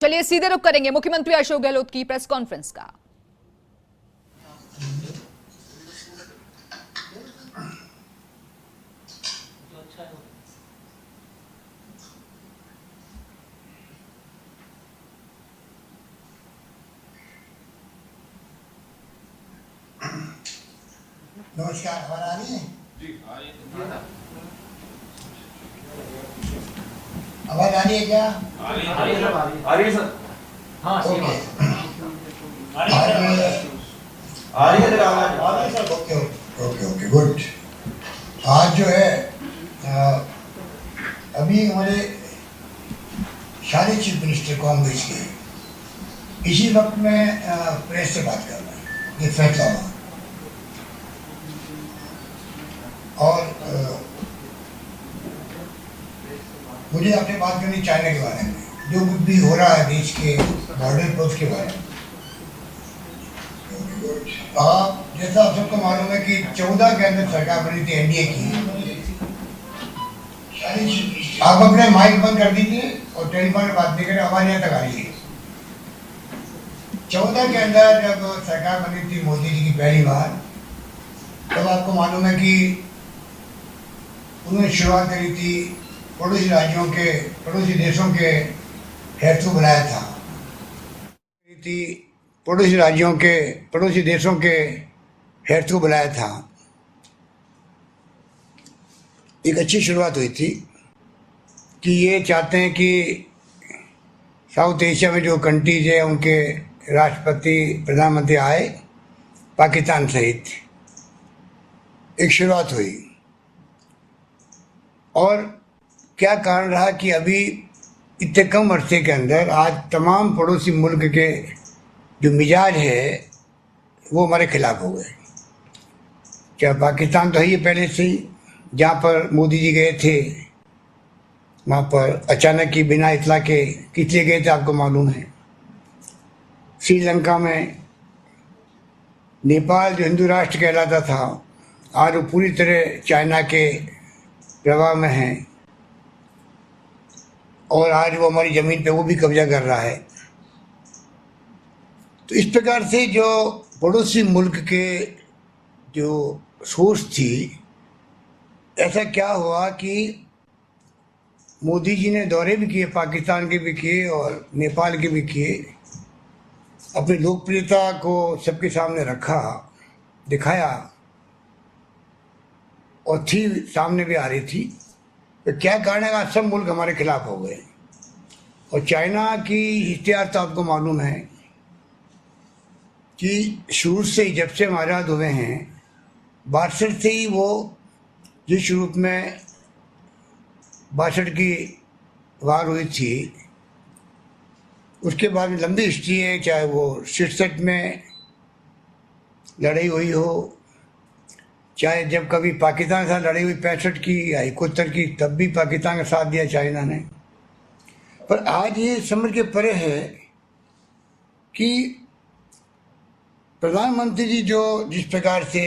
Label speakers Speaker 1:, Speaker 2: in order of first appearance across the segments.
Speaker 1: चलिए सीधे रुख करेंगे मुख्यमंत्री अशोक गहलोत की प्रेस कॉन्फ्रेंस का।
Speaker 2: नमस्कार, आवाज आ रही है?
Speaker 3: जी आ रही है।
Speaker 2: आवाज आ रही है क्या?
Speaker 3: आ रही है सर।
Speaker 4: हाँ
Speaker 2: ओके।
Speaker 3: आ रही है आवाज।
Speaker 2: Okay okay okay good. आज जो है अभी हमारे सारे चीफ मिनिस्टर कांग्रेस के इसी वक्त में प्रेस से बात कर रहा हूँ, ये फैसला हुआ। और मुझे आपसे बात करनी चाइना के बारे में, जो कुछ भी हो रहा है देश के बॉर्डर पर उसके बारे में। आप जैसा आप सबको मालूम है कि 14 के अंदर सरकार बनी थी एनडीए की। आप अपने माइक बंद कर दीजिए और टेलीफोन में बात नहीं करें, आवाज यहाँ तक आ रही है। 14 के अंदर जब सरकार बनी थी मोदी जी की पहली बार, तब आपको मालूम है कि उन्होंने शुरुआत करी थी पड़ोसी राज्यों के, पड़ोसी देशों के हेतु बनाया था। पड़ोसी राज्यों के, पड़ोसी देशों के हेतु बनाया था। एक अच्छी शुरुआत हुई थी कि ये चाहते हैं कि साउथ एशिया में जो कंट्रीज है उनके राष्ट्रपति प्रधानमंत्री आए, पाकिस्तान सहित। एक शुरुआत हुई। और क्या कारण रहा कि अभी इतने कम अरसे के अंदर आज तमाम पड़ोसी मुल्क के जो मिजाज है वो हमारे खिलाफ हो गए। क्या पाकिस्तान तो है ही पहले से ही, जहाँ पर मोदी जी गए थे वहाँ पर अचानक ही बिना इतला के किस लिए गए थे आपको मालूम है। श्रीलंका में, नेपाल जो हिंदू राष्ट्र कहलाता था आज वो पूरी तरह चाइना के प्रभाव में है और आज वो हमारी ज़मीन पे वो भी कब्जा कर रहा है। तो इस प्रकार से जो पड़ोसी मुल्क के जो सोच थी, ऐसा क्या हुआ कि मोदी जी ने दौरे भी किए, पाकिस्तान के भी किए और नेपाल के भी किए। अपनी लोकप्रियता को सबके सामने रखा, दिखाया और थी सामने भी आ रही थी। तो क्या कारण है आज सब मुल्क हमारे खिलाफ हो गए। और चाइना की इख्तियार तो आपको मालूम है कि शुरू से ही, जब से हम आज़ाद हुए हैं 62 से ही, वो जिस शुरू में 62 की वार हुई थी उसके बाद में लंबी हिस्ट्री है। चाहे वो 67 में लड़ाई हुई हो, चाहे जब कभी पाकिस्तान के साथ लड़ाई हुई 65 की या 71 की, तब भी पाकिस्तान का साथ दिया चाइना ने। पर आज ये समझ के परे है कि प्रधानमंत्री जी जो जिस प्रकार से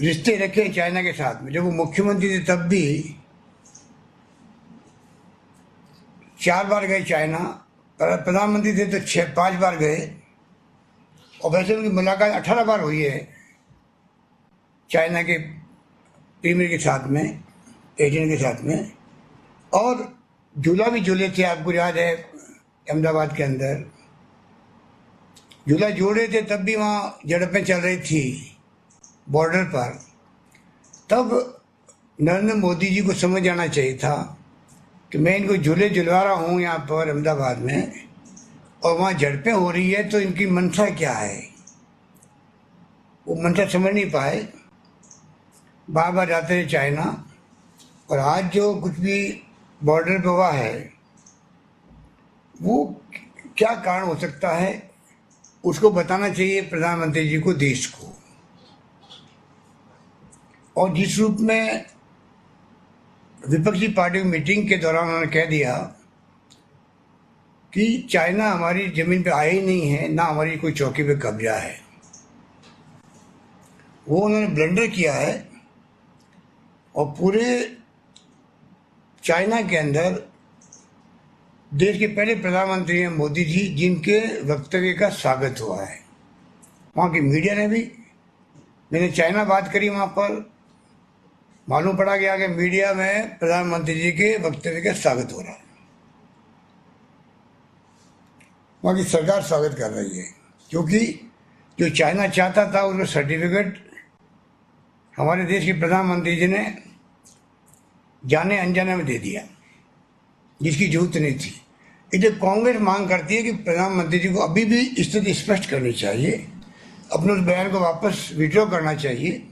Speaker 2: रिश्ते रखे चाइना के साथ में, जब वो मुख्यमंत्री थे तब भी 4 बार गए चाइना, प्रधानमंत्री थे तो 5 बार गए। और वैसे उनकी मुलाकात 18 बार हुई है चाइना के प्रीमियर के साथ में, एजेंट के साथ में। और झूला भी झूले थे, आपको याद है अहमदाबाद के अंदर झूला जोड़े थे, तब भी वहाँ झड़पें चल रही थी बॉर्डर पर। तब नरेंद्र मोदी जी को समझ आना चाहिए था कि मैं इनको झूले झुलवा रहा हूँ यहाँ पर अहमदाबाद में और वहाँ झड़पें हो रही है, तो इनकी मंशा क्या है। वो मंशा समझ नहीं पाए, बार बार जाते रहे चाइना। और आज जो कुछ भी बॉर्डर पे हुआ है वो क्या कारण हो सकता है, उसको बताना चाहिए प्रधानमंत्री जी को, देश को। और जिस रूप में विपक्षी पार्टी की मीटिंग के दौरान उन्होंने कह दिया कि चाइना हमारी ज़मीन पे आया ही नहीं है, ना हमारी कोई चौकी पे कब्जा है, वो उन्होंने ब्लंडर किया है। और पूरे चाइना के अंदर देश के पहले प्रधानमंत्री हैं मोदी जी, जिनके वक्तव्य का स्वागत हुआ है। वहाँ की मीडिया ने भी, मैंने चाइना बात करी, वहाँ पर मालूम पड़ा गया कि मीडिया में प्रधानमंत्री जी के वक्तव्य का स्वागत हो रहा है। वहाँ की सरकार स्वागत कर रही है, क्योंकि जो चाइना चाहता था उसका सर्टिफिकेट हमारे देश के प्रधानमंत्री जी ने जाने अनजाने में दे दिया, जिसकी जरूरत नहीं थी। इसलिए कांग्रेस मांग करती है कि प्रधानमंत्री जी को अभी भी स्थिति स्पष्ट करनी चाहिए, अपने उस बयान को वापस विड्रॉ करना चाहिए।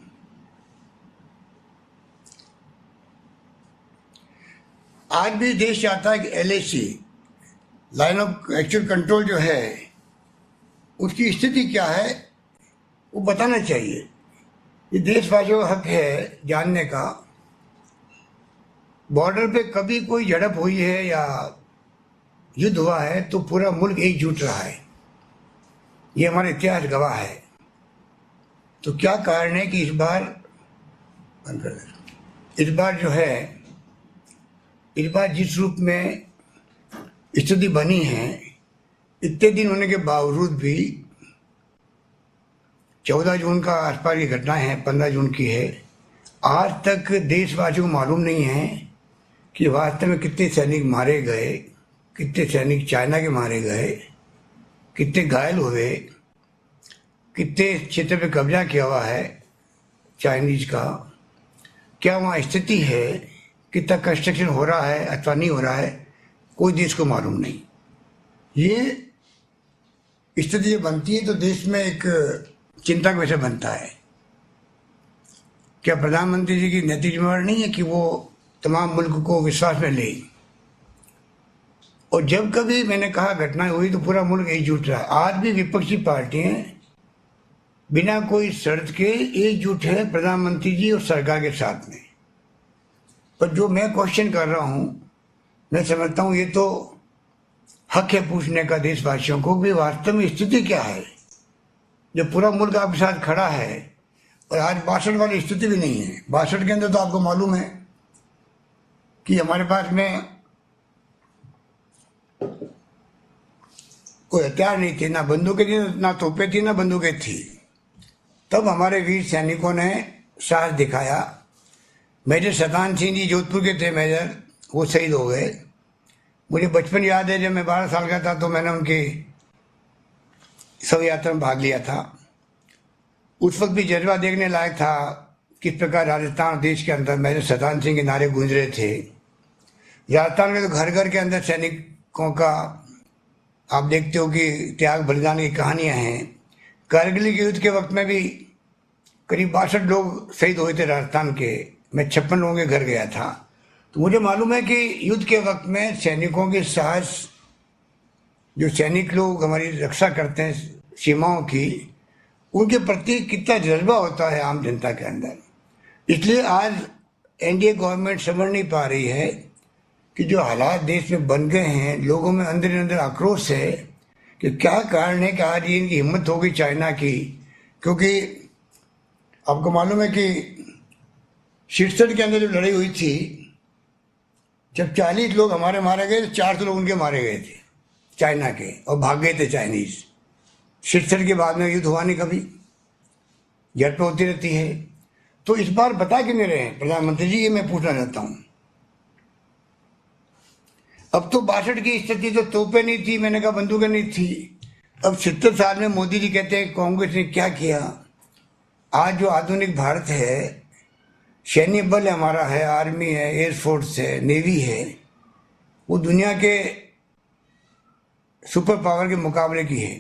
Speaker 2: आज भी देश चाहता है कि LAC, line of actual control जो है, उसकी स्थिति क्या है वो बताना चाहिए। ये देशवासियों का हक है जानने का, बॉर्डर पे कभी कोई झड़प हुई है या युद्ध हुआ है तो पूरा मुल्क एकजुट रहा है, ये हमारा इतिहास गवाह है। तो क्या कारण है कि इस बार जिस रूप में स्थिति बनी है, इतने दिन होने के बावजूद भी 14 जून का आसपास की घटना है, 15 जून की है, आज तक देशवासियों को मालूम नहीं है कि वास्तव में कितने सैनिक मारे गए, कितने सैनिक चाइना के मारे गए, कितने घायल हुए, कितने क्षेत्र पे कब्जा किया हुआ है चाइनीज का, क्या वहाँ स्थिति है, कितना कंस्ट्रक्शन हो रहा है अथवा नहीं हो रहा है, कोई देश को मालूम नहीं। ये स्थिति जब बनती है तो देश में एक चिंता का विषय बनता है। क्या प्रधानमंत्री जी की नैतिक जिम्मेदारी नहीं है कि वो तमाम मुल्क को विश्वास में ले? और जब कभी मैंने कहा घटनाएं हुई तो पूरा मुल्क एकजुट रहा। आज भी विपक्षी पार्टियां बिना कोई शर्त के एकजुट है प्रधानमंत्री जी और सरकार के साथ में। पर जो मैं क्वेश्चन कर रहा हूं, मैं समझता हूं ये तो हक है पूछने का देशवासियों को कि वास्तव में स्थिति क्या है, जब पूरा मुल्क आपके साथ खड़ा है। और आज 62 वाली स्थिति भी नहीं है। 62 के अंदर तो आपको मालूम है कि हमारे पास में कोई हथियार नहीं थे, ना बंदूकें थी, ना तोपें थी, ना बंदूकें थी। तब हमारे वीर सैनिकों ने साहस दिखाया। मेजर शतान सिंह जी जोधपुर के थे मेजर, वो शहीद हो गए। मुझे बचपन याद है, जब मैं 12 साल का था तो मैंने उनकी शव यात्रा में भाग लिया था। उस वक्त भी जज्बा देखने लायक था, किस प्रकार राजस्थान देश के अंदर मेजर शतान सिंह के नारे गूंज रहे थे। राजस्थान में तो घर घर के अंदर सैनिकों का आप देखते हो कि त्याग बलिदान की कहानियां हैं। कारगिल के युद्ध के वक्त में भी करीब 62 लोग शहीद हुए थे राजस्थान के। मैं 56 लोगों के घर गया था। तो मुझे मालूम है कि युद्ध के वक्त में सैनिकों के साहस, जो सैनिक लोग हमारी रक्षा करते हैं सीमाओं की, उनके प्रति कितना जज्बा होता है आम जनता के अंदर। इसलिए आज एनडीए गवर्नमेंट समझ नहीं पा रही है कि जो हालात देश में बन गए हैं, लोगों में अंदर अंदर आक्रोश है कि क्या कारण है कि आज ये इनकी हिम्मत हो गई चाइना की। क्योंकि आपको मालूम है कि 67 के अंदर जो लड़ाई हुई थी, जब 40 लोग हमारे मारे गए तो 400 लोग उनके मारे गए थे चाइना के, और भाग गए थे चाइनीज। 67 के बाद में युद्ध हुआ नहीं कभी, झड़पें होती रहती है। तो इस बार बता क्यों नहीं रहे प्रधानमंत्री जी, ये मैं पूछना चाहता हूं। अब तो 62 की स्थिति तो तोपें नहीं थी, मैंने कहा बंदूकें नहीं थी। अब 70 साल में मोदी जी कहते हैं कांग्रेस ने क्या किया। आज जो आधुनिक भारत है, सैन्य बल हमारा है, आर्मी है, एयरफोर्स है, नेवी है, वो दुनिया के सुपर पावर के मुकाबले की है।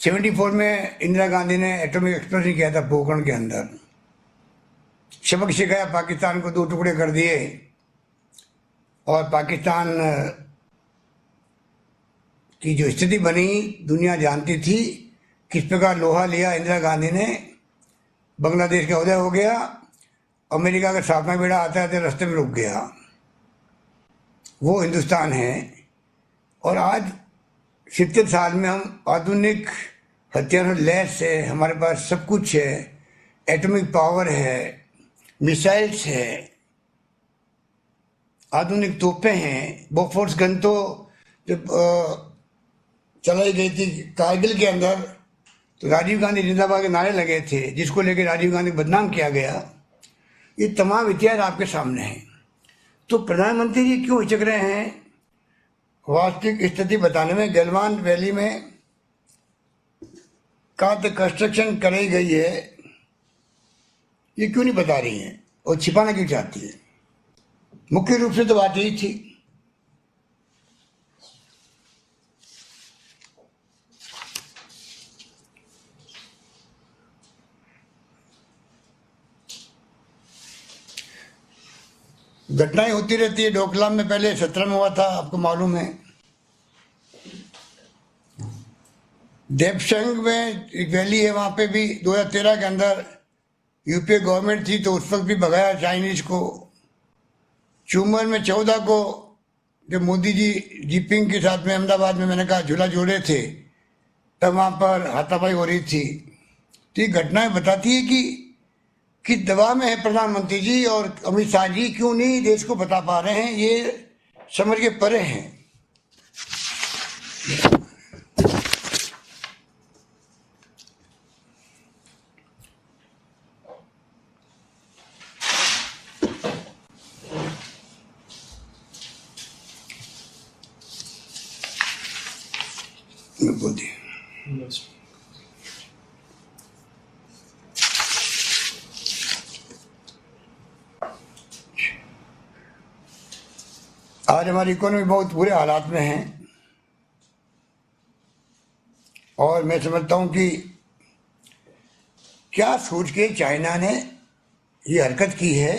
Speaker 2: 74 में इंदिरा गांधी ने एटॉमिक एक्सप्लोजन किया था पोखरण के अंदर, सबक सिखाया, पाकिस्तान को 2 टुकड़े कर दिए। और पाकिस्तान की जो स्थिति बनी दुनिया जानती थी, किस प्रकार लोहा लिया इंदिरा गांधी ने, बांग्लादेश का उदय हो गया, अमेरिका का 7वां बेड़ा आता है तो रास्ते में रुक गया। वो हिंदुस्तान है। और आज 70 साल में हम आधुनिक हथियारों लैस है, हमारे पास सब कुछ है, एटॉमिक पावर है, मिसाइल्स है, आधुनिक तोपें हैं, बोफोर्स गन तो जब चलाई गई थी कारगिल के अंदर, तो राजीव गांधी जिंदाबाद के नारे लगे थे, जिसको लेकर राजीव गांधी को बदनाम किया गया। ये तमाम इतिहास आपके सामने है। तो प्रधानमंत्री जी क्यों हिचक रहे हैं वास्तविक स्थिति बताने में? गलवान वैली में कहाँ तक कंस्ट्रक्शन कराई गई है, ये क्यों नहीं बता रही हैं और छिपाना क्यों चाहती है? मुख्य रूप से तो बात यही थी। घटनाएं होती रहती है। डोकलाम में पहले 17 में हुआ था, आपको मालूम है। देवसंग में एक वैली है, वहां पे भी 2013 के अंदर यूपीए गवर्नमेंट थी तो उस वक्त भी भगाया चाइनीज को। चूमर में 14 को जब मोदी जी जीपिंग के साथ में अहमदाबाद में, मैंने कहा, झूला जोड़े थे, तब वहां पर हाथापाई हो रही थी। तो ये घटनाएं बताती है कि दबाव में है प्रधानमंत्री जी, और अमित शाह जी क्यों नहीं देश को बता पा रहे हैं, ये समझ के परे हैं। बोलिए। आज हमारी इकोनॉमी बहुत बुरे हालात में है, और मैं समझता हूं कि क्या सोच के चाइना ने ये हरकत की है,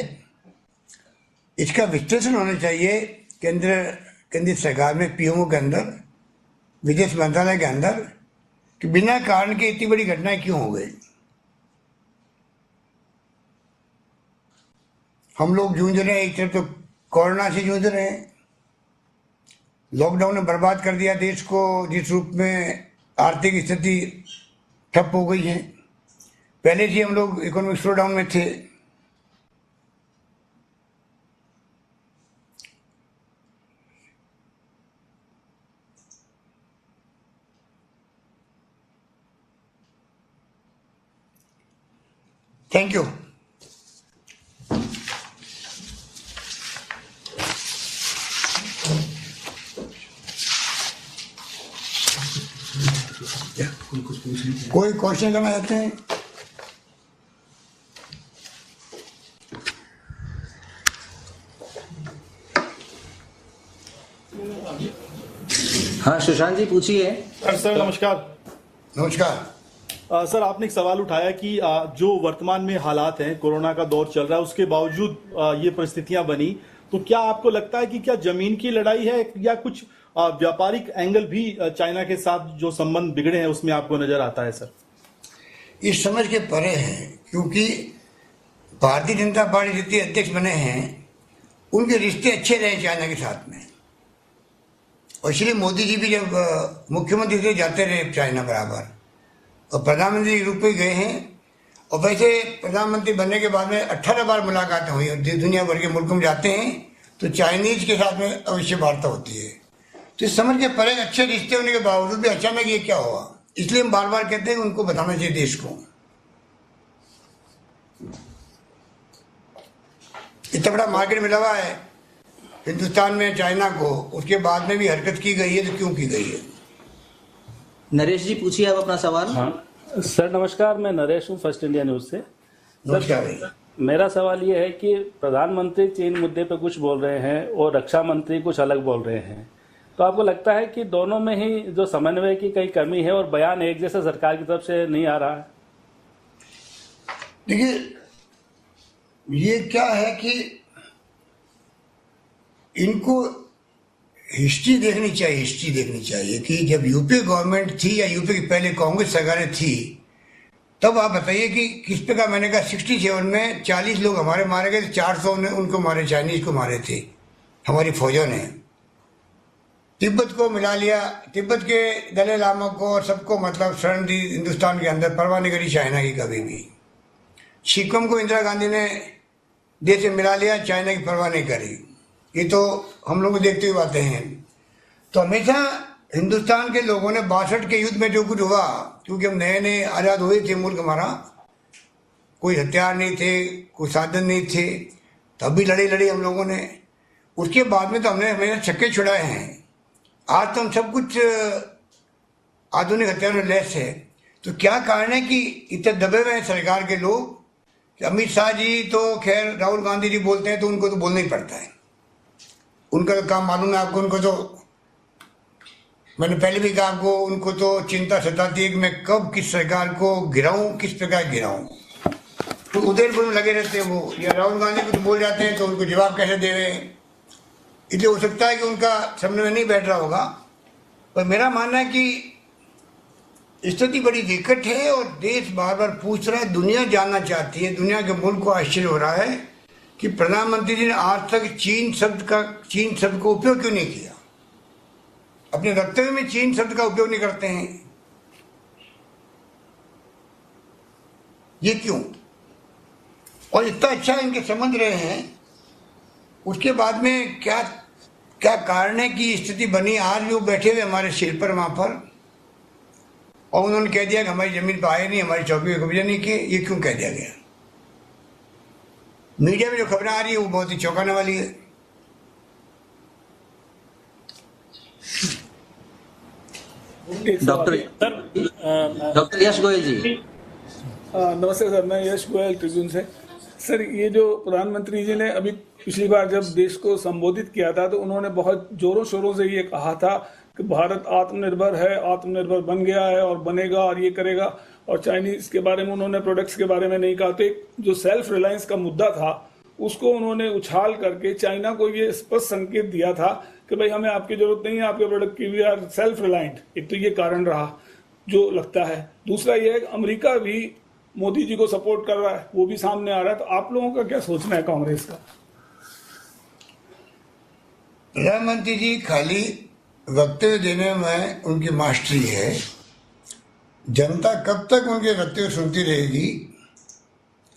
Speaker 2: इसका विश्लेषण होना चाहिए केंद्रीय सरकार में, पीएमओ के अंदर, विदेश मंत्रालय के अंदर, कि बिना कारण के इतनी बड़ी घटनाएं क्यों हो गई। हम लोग जूझ रहे हैं, एक तरफ तो कोरोना से जूझ रहे हैं, लॉकडाउन ने बर्बाद कर दिया देश को, जिस रूप में आर्थिक स्थिति ठप हो गई है। पहले से हम लोग इकोनॉमिक स्लो डाउन में थे। Thank you. कोई क्वेश्चन करना चाहते हैं?
Speaker 4: हाँ सुशांत जी पूछिए।
Speaker 5: सर नमस्कार।
Speaker 2: नमस्कार।
Speaker 5: सर आपने एक सवाल उठाया कि जो वर्तमान में हालात हैं, कोरोना का दौर चल रहा है, उसके बावजूद ये परिस्थितियां बनी, तो क्या आपको लगता है कि क्या जमीन की लड़ाई है या कुछ व्यापारिक एंगल भी चाइना के साथ जो संबंध बिगड़े हैं उसमें आपको नजर आता है? सर
Speaker 2: इस समझ के परे हैं, क्योंकि भारतीय जनता पार्टी जितने अध्यक्ष बने हैं उनके रिश्ते अच्छे रहे चाइना के साथ में, और इसलिए मोदी जी भी जब मुख्यमंत्री से जाते रहे चाइना बराबर, और प्रधानमंत्री रूप में गए हैं। और वैसे प्रधानमंत्री बनने के बाद में 18 बार मुलाकातें हुई, दुनिया भर के मुल्कों में जाते हैं तो चाइनीज के साथ में अवश्य वार्ता होती है। तो इस समझ के परे अच्छे रिश्ते होने के बावजूद भी अचानक ये क्या हुआ, इसलिए हम बार बार कहते हैं उनको बताना चाहिए देश को। इतना बड़ा मार्केट मिला हुआ है हिंदुस्तान में चाइना को, उसके बाद में भी हरकत की गई है, तो क्यों की गई है?
Speaker 4: नरेश जी पूछिए आप अपना सवाल।
Speaker 6: हाँ सर नमस्कार, मैं नरेश हूँ फर्स्ट इंडिया न्यूज से।
Speaker 2: नमस्कार भाई।
Speaker 6: मेरा सवाल ये है कि प्रधानमंत्री चीन मुद्दे पे कुछ बोल रहे हैं और रक्षा मंत्री कुछ अलग बोल रहे हैं, तो आपको लगता है कि दोनों में ही जो समन्वय की कई कमी है और बयान एक जैसे सरकार की तरफ से नहीं आ रहा है?
Speaker 2: देखिए, ये क्या है कि इनको हिस्ट्री देखनी चाहिए कि जब यूपीए गवर्नमेंट थी या यूपीए की पहले कांग्रेस सरकारें थी, तब आप बताइए कि किस पे का। मैंने कहा 67 में 40 लोग हमारे मारे गए, 400 ने उनको मारे, चाइनीज को मारे थे हमारी फौजों ने। तिब्बत को मिला लिया, तिब्बत के दलाई लामा को और सबको मतलब शरण दी हिंदुस्तान के अंदर, परवाह नहीं करी चाइना की कभी भी। सिक्किम को इंदिरा गांधी ने देश से मिला लिया, चाइना की परवाह नहीं करी। ये तो हम लोग देखते हुए आते हैं। तो हमेशा हिंदुस्तान के लोगों ने 62 के युद्ध में जो कुछ हुआ, क्योंकि हम नए नए आज़ाद हुए थे, मुल्क हमारा, कोई हथियार नहीं थे, कोई साधन नहीं थे, तब भी लड़े हम लोगों ने। उसके बाद में तो हमने हमेशा छक्के छुड़ाए हैं। आज तो हम सब कुछ आधुनिक हथियारों में लैस है। तो क्या कारण है कि इतने दबे हुए हैं सरकार के लोग कि अमित शाह जी तो खैर, राहुल गांधी जी बोलते हैं तो उनको तो बोलना ही पड़ता है, उनका तो काम मालूम है आपको। उनको तो मैंने पहले भी कहा आपको, उनको तो चिंता सताती है कि मैं कब किस सरकार को गिराऊं, किस प्रकार गिराऊं। तो उदयपुर में लगे रहते हैं वो, या राहुल गांधी कुछ बोल जाते हैं तो उनको जवाब कैसे दे रहे हैं। इसलिए हो सकता है कि उनका सामने में नहीं बैठ रहा होगा। पर मेरा मानना है कि स्थिति बड़ी विकट है और देश बार बार पूछ रहा है, दुनिया जानना चाहती है, दुनिया के मुल्क को आश्चर्य हो रहा है कि प्रधानमंत्री जी ने आज तक चीन शब्द को उपयोग क्यों नहीं किया। अपने वक्तव्य में चीन शब्द का उपयोग नहीं करते हैं, ये क्यों? और इतना अच्छा इनके समझ रहे हैं, उसके बाद में क्या क्या कारण है कि स्थिति बनी। आज भी वो बैठे हुए हमारे सिर पर वहां पर, और उन्होंने कह दिया कि हमारी जमीन पर आए नहीं, हमारी चौकी का कब्जा नहीं किए। ये क्यों कह दिया गया? मीडिया में जो खबरें आ रही है वो बहुत ही चौंकाने वाली है।
Speaker 4: डॉक्टर यश गोयल जी।
Speaker 7: नमस्ते सर, मैं यश गोयल ट्रिब्यून से। सर, ये जो प्रधानमंत्री जी ने अभी पिछली बार जब देश को संबोधित किया था तो उन्होंने बहुत जोरों शोरों से ये कहा था कि भारत आत्मनिर्भर है, आत्मनिर्भर बन गया है और बनेगा और ये करेगा, और चाइनीज के बारे में उन्होंने प्रोडक्ट्स के बारे में नहीं कहा। तो एक जो सेल्फ रिलायंस का मुद्दा था उसको उन्होंने उछाल करके चाइना को ये स्पष्ट संकेत दिया था कि भाई हमें आपकी जरूरत नहीं है आपके प्रोडक्ट की, वी आर सेल्फ रिलायंट। एक तो ये कारण रहा जो लगता है। दूसरा ये है कि अमेरिका भी मोदी जी को सपोर्ट कर रहा है, वो भी सामने आ रहा है। तो आप लोगों का क्या सोचना है कांग्रेस का?
Speaker 2: प्रधानमंत्री जी खाली वक्तव्य देने में उनकी मास्टरी है। जनता कब तक उनके वक्तव्य सुनती रहेगी?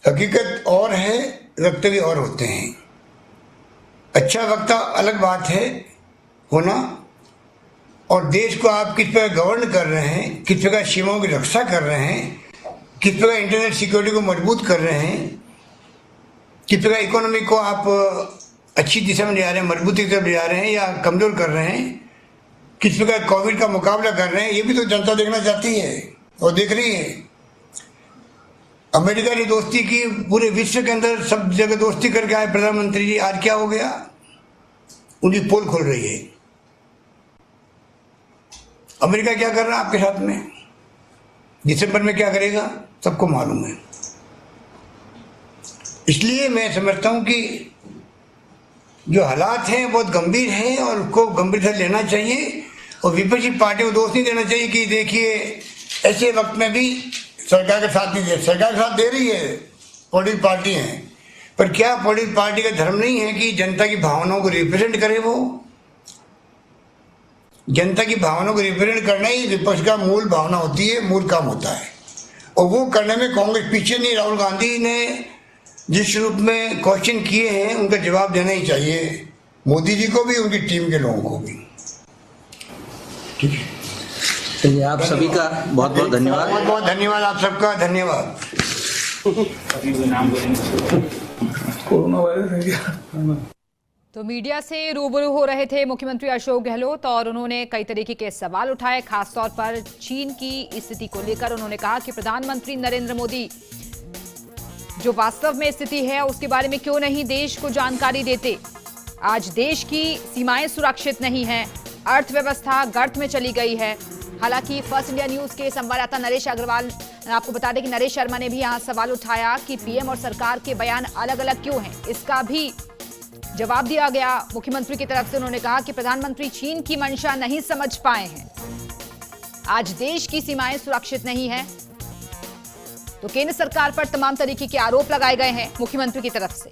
Speaker 2: हकीकत और है, वक्तव्य और होते हैं। अच्छा वक्ता अलग बात है होना, और देश को आप किस प्रकार गवर्न कर रहे हैं, किस प्रकार सीमाओं की रक्षा कर रहे हैं, किस प्रकार इंटरनेट सिक्योरिटी को मजबूत कर रहे हैं, किस प्रकार इकोनॉमी को आप अच्छी दिशा में ले जा रहे हैं, मजबूती की तरफ ले जा रहे हैं या कमजोर कर रहे हैं, किस प्रकार कोविड का मुकाबला कर रहे हैं, ये भी तो जनता देखना चाहती है और देख रही है। अमेरिका ने दोस्ती की, पूरे विश्व के अंदर सब जगह दोस्ती करके आए प्रधानमंत्री जी। आज क्या हो गया? उनकी पोल खुल रही है। अमेरिका क्या कर रहा है आपके साथ में, दिसंबर में क्या करेगा सबको मालूम है। इसलिए मैं समझता हूं कि जो हालात हैं बहुत गंभीर हैं और उसको गंभीरता लेना चाहिए, और विपक्षी पार्टी को दोष नहीं देना चाहिए कि देखिए ऐसे वक्त में भी सरकार का साथ नहीं दे। सरकार का साथ दे रही है, पॉलिटिकल पार्टी हैं, पर क्या पॉलिटिकल पार्टी का धर्म नहीं है कि जनता की भावनाओं को रिप्रेजेंट करे? वो जनता की भावनाओं को रिप्रेजेंट करना ही विपक्ष का मूल भावना होती है, मूल काम होता है। और वो करने में कांग्रेस पीछे नहीं। राहुल गांधी ने जिस रूप में क्वेश्चन किए हैं उनका जवाब देना ही चाहिए, मोदी जी को भी, उनकी टीम के लोगों को भी। ठीक है,
Speaker 4: चलिए, आप सभी का बहुत बहुत धन्यवाद।
Speaker 2: बहुत बहुत धन्यवाद, आप सबका धन्यवाद।
Speaker 7: कोरोना वायरस है क्या?
Speaker 1: तो मीडिया से रूबरू हो रहे थे मुख्यमंत्री अशोक गहलोत और उन्होंने कई तरीके के सवाल उठाए, खासतौर पर चीन की स्थिति को लेकर। उन्होंने कहा कि प्रधानमंत्री नरेंद्र मोदी जो वास्तव में स्थिति है उसके बारे में क्यों नहीं देश को जानकारी देते। आज देश की सीमाएं सुरक्षित नहीं हैं, अर्थव्यवस्था गर्त में चली गई है। हालांकि फर्स्ट इंडिया न्यूज के संवाददाता नरेश अग्रवाल, आपको बता दें कि नरेश शर्मा ने भी यहां सवाल उठाया कि पीएम और सरकार के बयान अलग अलग क्यों हैं। इसका भी जवाब दिया गया मुख्यमंत्री की तरफ से। उन्होंने कहा कि प्रधानमंत्री चीन की मंशा नहीं समझ पाए हैं। आज देश की सीमाएं सुरक्षित नहीं है, तो केंद्र सरकार पर तमाम तरीके के आरोप लगाए गए हैं मुख्यमंत्री की तरफ से।